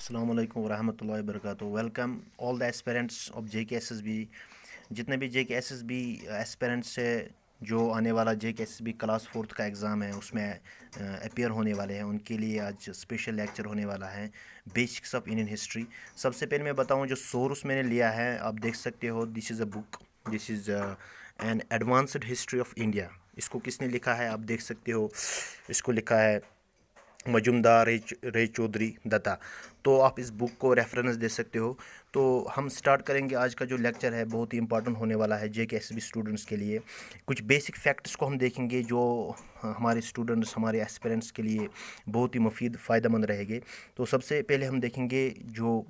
अस्सलाम वालेकुम वरहमतुल्लाहि वबरकातुहू। Welcome all the aspirants of JKSSB। जितने भी JKSSB एस्पिरेंट्स है जो आने वाला JKSSB क्लास फोर्थ का एग्ज़ाम है उसमें अपीयर होने वाले हैं, उनके लिए आज स्पेशल लेक्चर होने वाला है बेसिक्स ऑफ इंडियन हिस्ट्री। सबसे पहले मैं बताऊं जो सोर्स मैंने लिया है, आप देख सकते हो, this is a book, this is an advanced history of India. इसको किसने लिखा है आप देख सकते हो, इसको लिखा है मजुमदार रे चौधरी दत्ता। तो आप इस बुक को रेफरेंस दे सकते हो। तो हम स्टार्ट करेंगे। आज का जो लेक्चर है बहुत ही इंपॉर्टेंट होने वाला है JKSSB स्टूडेंट्स के लिए। कुछ बेसिक फैक्ट्स को हम देखेंगे जो हमारे स्टूडेंट्स, हमारे एस्पिरेंट्स के लिए बहुत ही मुफीद फ़ायदेमंद रहेंगे। तो सबसे पहले हम देखेंगे जो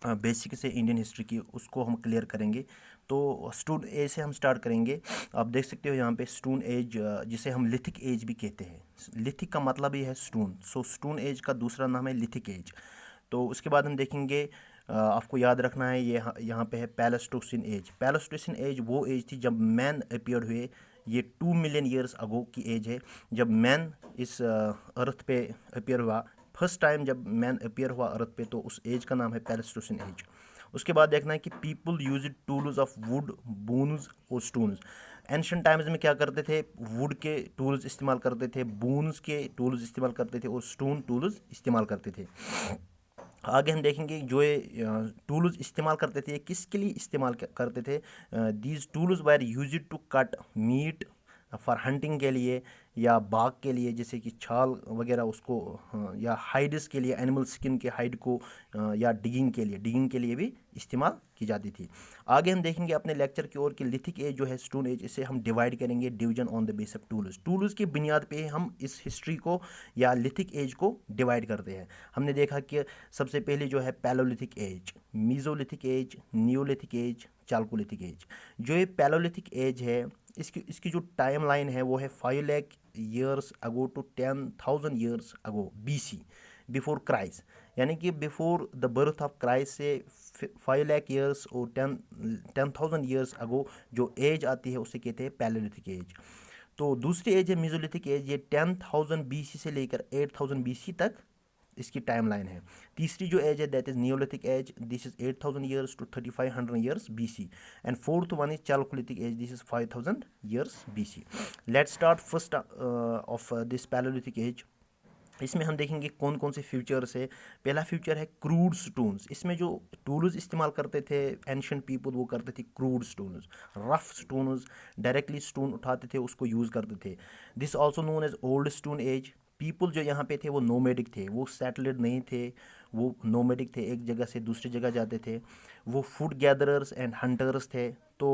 बेसिक से इंडियन हिस्ट्री की, उसको हम क्लियर करेंगे। तो स्टोन एज से हम स्टार्ट करेंगे। आप देख सकते हो यहाँ पे स्टोन एज, जिसे हम लिथिक एज भी कहते हैं। लिथिक का मतलब ही है स्टोन, सो स्टोन एज का दूसरा नाम है लिथिक एज। तो उसके बाद हम देखेंगे, आपको याद रखना है ये यहाँ पे है पैलेस्टोसिन एज। पैलेस्टोसिन एज वो एज थी जब मैन अपीयर हुए। ये 2 मिलियन ईयर्स अगो की एज है जब मैन इस अर्थ पे अपीयर हुआ। फर्स्ट टाइम जब मैन अपीयर हुआ अर्थ पे, तो उस एज का नाम है पैलेस्टोसिन एज। उसके बाद देखना है कि people use tools of would, bones और स्टोन्स। एंशियंट टाइम्स में क्या करते थे, वुड के टूल्स इस्तेमाल करते थे, बोन्स के टूल्स इस्तेमाल करते थे और स्टोन टूल्स इस्तेमाल करते थे। आगे हम देखेंगे जो ये टूल्स इस्तेमाल करते थे, ये किसके लिए इस्तेमाल करते थे। These tools were use to cut meat for hunting के लिए या बाग के लिए, जैसे कि छाल वगैरह उसको, या हाइड्स के लिए, एनिमल स्किन के हाइड को, या डिगिंग के लिए भी इस्तेमाल की जाती थी। आगे हम देखेंगे अपने लेक्चर की ओर कि लिथिक एज जो है स्टोन एज, इसे हम डिवाइड करेंगे division on the base of tools. Tools की बुनियाद पे हम इस हिस्ट्री को या लिथिक एज को डिवाइड करते हैं। हमने देखा कि सबसे पहले जो है palaeolithic age, mesolithic age, neolithic age, chalcolithic age. जो ये पैलोलिथिक एज है, इसकी जो टाइम लाइन है वो है 5 lakh years ago to 10,000 years ago BC, before Christ. यानी कि before the birth of Christ से 5 लाख ईयर्स और 10,000 ईयर्स अगो जो एज आती है उसे कहते हैं पैलोलिथिक एज। तो दूसरी एज है मीजोलिथिक एज, ये 10,000 BC से लेकर 8,000 BC तक इसकी टाइम लाइन है। तीसरी जो एज है that is neolithic age, this is 8,000 years to 3,500 years BC। And fourth one is chalcolithic age, this is 5,000 years BC। Let's start first of this palaeolithic age. इसमें हम देखेंगे कौन कौन से फ्यूचर्स है। पहला फ्यूचर है क्रूड स्टोन्स। इसमें जो टूल्स इस्तेमाल करते थे एंशियंट पीपल, वो करते थे crude stones, rough stones, directly stone उठाते थे, उसको यूज़ करते थे। This also known as old stone age. People जो यहाँ पे थे वो नोमेडिक थे, वो सेटल्ड नहीं थे, वो नोमेडिक थे, एक जगह से दूसरी जगह जाते थे। वो फूड गैदरर्स एंड हंटर्स थे। तो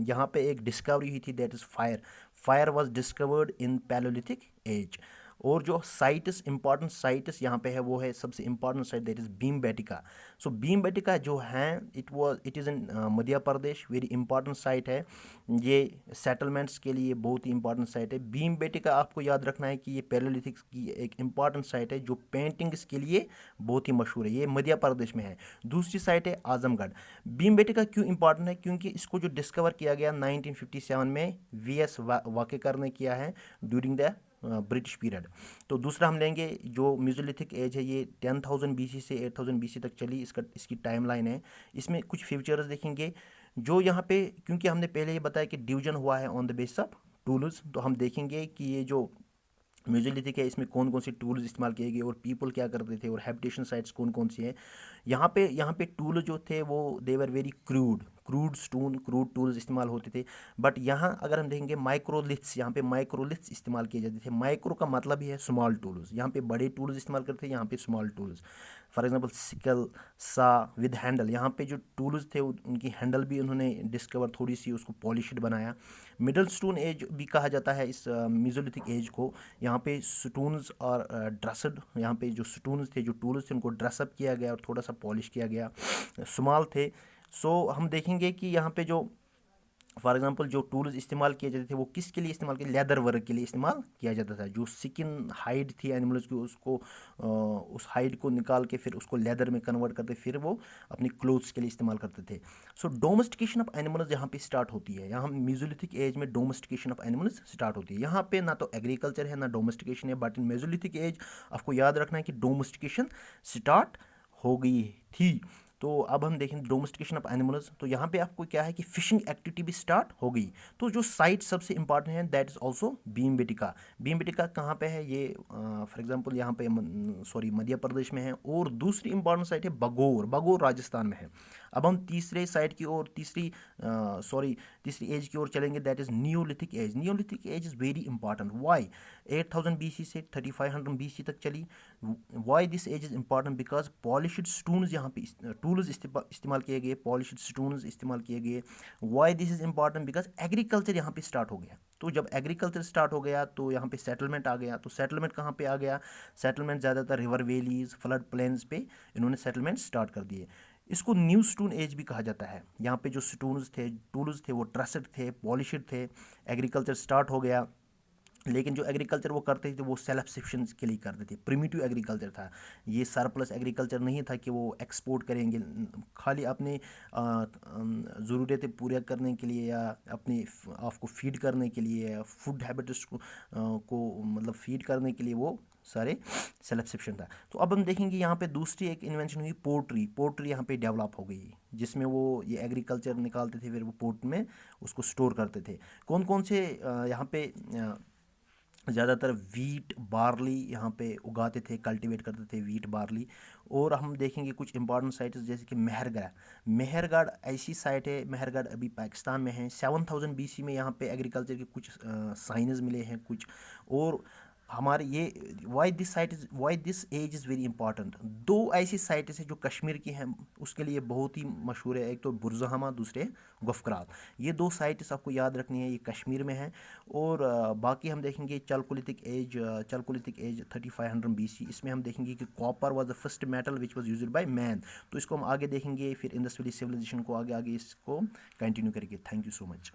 यहाँ पे एक डिस्कवरी हुई थी, that is fire. Fire was discovered in palaeolithic age. और जो साइट्स, इंपॉर्टेंट साइट्स यहाँ पे है, वो है सबसे important site that is Bhimbetka. So Bhimbetka जो है, it is in Madhya Pradesh, very important site है। ये सेटलमेंट्स के लिए बहुत ही इंपॉर्टेंट साइट है भीम बेटिका। आपको याद रखना है कि ये पैलोलिथिक्स की एक इंपॉर्टेंट साइट है जो पेंटिंग्स के लिए बहुत ही मशहूर है। ये मध्य प्रदेश में है। दूसरी साइट है आजमगढ़। भीम बेटिका क्यों इंपॉर्टेंट है, क्योंकि इसको जो डिस्कवर किया गया 1957 में VS वाकेकर ने किया है ड्यूरिंग द ब्रिटिश पीरियड। तो दूसरा हम लेंगे जो म्यूजोलिथिक एज है, ये 10,000 BC से 8,000 BC तक चली, इसकी टाइम लाइन है। इसमें कुछ फ्यूचर्स देखेंगे जो यहाँ पे, क्योंकि हमने पहले ये बताया कि डिवीजन हुआ है on the base of tools, तो हम देखेंगे कि ये जो म्यूजिलिथिक है इसमें कौन कौन से टूल्स इस्तेमाल किए गए और पीपल क्या करते थे और हैबिटेशन साइट्स कौन कौन सी हैं। यहाँ पे टूल जो थे वो they were very crude stone, crude tools इस्तेमाल होते थे। बट यहाँ अगर हम देखेंगे माइक्रोलिथ्स, यहाँ पे माइक्रोलिथ्स इस्तेमाल किए जाते थे। माइक्रो का मतलब ही है स्मॉल टूल्स, यहाँ पे बड़े टूल्स इस्तेमाल करते थे, यहाँ पे small tools. For example sickle, सा विद हैंडल। यहाँ पे जो टूल्स थे उनकी हैंडल भी उन्होंने डिस्कवर, थोड़ी सी उसको पॉलिश्ड बनाया। मिडल स्टोन एज भी कहा जाता है इस मीजोलिथिक एज को। यहाँ पे स्टोन्स और ड्रेसड, यहाँ पे जो स्टोन्स थे, जो टूल्स थे, उनको ड्रेसअप किया गया और थोड़ा सा पॉलिश किया गया, स्मॉल थे। सो हम देखेंगे कि यहाँ पे जो फॉर एग्जांपल जो टूल्स इस्तेमाल किए जाते थे वो किसके लिए इस्तेमाल किए, लेदर वर्क के लिए इस्तेमाल किया जाता था। जो स्किन हाइड थी एनिमल्स की, उसको उस हाइड को निकाल के फिर उसको लेदर में कन्वर्ट करते, फिर वो अपनी क्लोथ्स के लिए इस्तेमाल करते थे। सो डोमेस्टिकेशन ऑफ एनिमल्स यहाँ पे स्टार्ट होती है। यहाँ म्यूजोलिथिक एज में डोमेस्टिकेशन ऑफ एनिमल्स स्टार्ट होती है। यहाँ पे ना तो एग्रीकल्चर है ना डोमेस्टिकेशन है, बट इन मेजोलिथिक एज आपको याद रखना है कि डोमेस्टिकेशन स्टार्ट हो गई थी। तो अब हम देखें डोमेस्टिकेशन ऑफ एनिमल्स, तो यहाँ पे आपको क्या है कि फिशिंग एक्टिविटी भी स्टार्ट हो गई। तो जो साइट सबसे इंपॉर्टेंट है that is also Bhimbetka. Bhimbetka कहाँ पे है, ये फॉर एग्जांपल यहाँ पे सॉरी मध्य प्रदेश में है। और दूसरी इंपॉर्टेंट साइट है बगोर, बगोर राजस्थान में है। अब हम तीसरे साइट की ओर तीसरी एज की ओर चलेंगे that is neolithic age. Neolithic age is very important. Why 8000 BC से 3500 BC तक चली। Why this age is important because polished stones यहाँ पे टूल्स इस्तेमाल किए गए, पॉलिश्ड स्टोन्स इस्तेमाल किए गए। Why this is important because agriculture यहाँ पे स्टार्ट हो गया। तो जब एग्रीकल्चर स्टार्ट हो गया तो यहाँ पे सेटलमेंट आ गया। तो सेटलमेंट कहाँ पे आ गया, सेटलमेंट ज़्यादातर रिवर वैलीज फ्लड प्लेन्स पे इन्होंने सेटलमेंट स्टार्ट कर दिए। इसको न्यू स्टोन एज भी कहा जाता है। यहाँ पे जो स्टोन्स थे, टूल्स थे, वो ट्रस्ड थे, पॉलिश्ड थे। एग्रीकल्चर स्टार्ट हो गया, लेकिन जो एग्रीकल्चर वो करते थे वो सेल्फ सफिशिएंसी के लिए करते थे। प्रिमिटिव एग्रीकल्चर था ये, सरप्लस एग्रीकल्चर नहीं था कि वो एक्सपोर्ट करेंगे। खाली अपने ज़रूरतें पूरा करने के लिए या अपने आपको फीड करने के लिए या फूड हैबिट्स को मतलब फीड करने के लिए वो सारे सेल्फ सफिशिएंट था। तो अब हम देखेंगे यहाँ पे दूसरी एक इन्वेंशन हुई पोल्ट्री। पोल्ट्री यहाँ पे डेवलप हो गई जिसमें वो ये एग्रीकल्चर निकालते थे, फिर वो पोर्ट में उसको स्टोर करते थे। कौन कौन से यहाँ पे ज़्यादातर वीट बार्ली यहाँ पे उगाते थे, कल्टीवेट करते थे वीट बार्ली। और हम देखेंगे कुछ इंपॉर्टेंट साइट्स जैसे कि मेहरगढ़। मेहरगढ़ ऐसी साइट है, मेहरगढ़ अभी पाकिस्तान में है। 7000 BC में यहाँ पे एग्रीकल्चर के कुछ साइंस मिले हैं कुछ। और हमारे ये why this age is very important. दो ऐसी साइट्स हैं जो कश्मीर की हैं, उसके लिए बहुत ही मशहूर है। एक तो बुरजहामा, दूसरे गुफकरात। ये दो साइट्स आपको याद रखनी है, ये कश्मीर में है। और बाकी हम देखेंगे चलकोलिथिक एज 3500 BC। इसमें हम देखेंगे कि copper was the first metal which was used by man. तो इसको हम आगे देखेंगे, फिर इंडस वैली सिविलाइजेशन को आगे आगे इसको कंटिन्यू करेंगे। Thank you so much.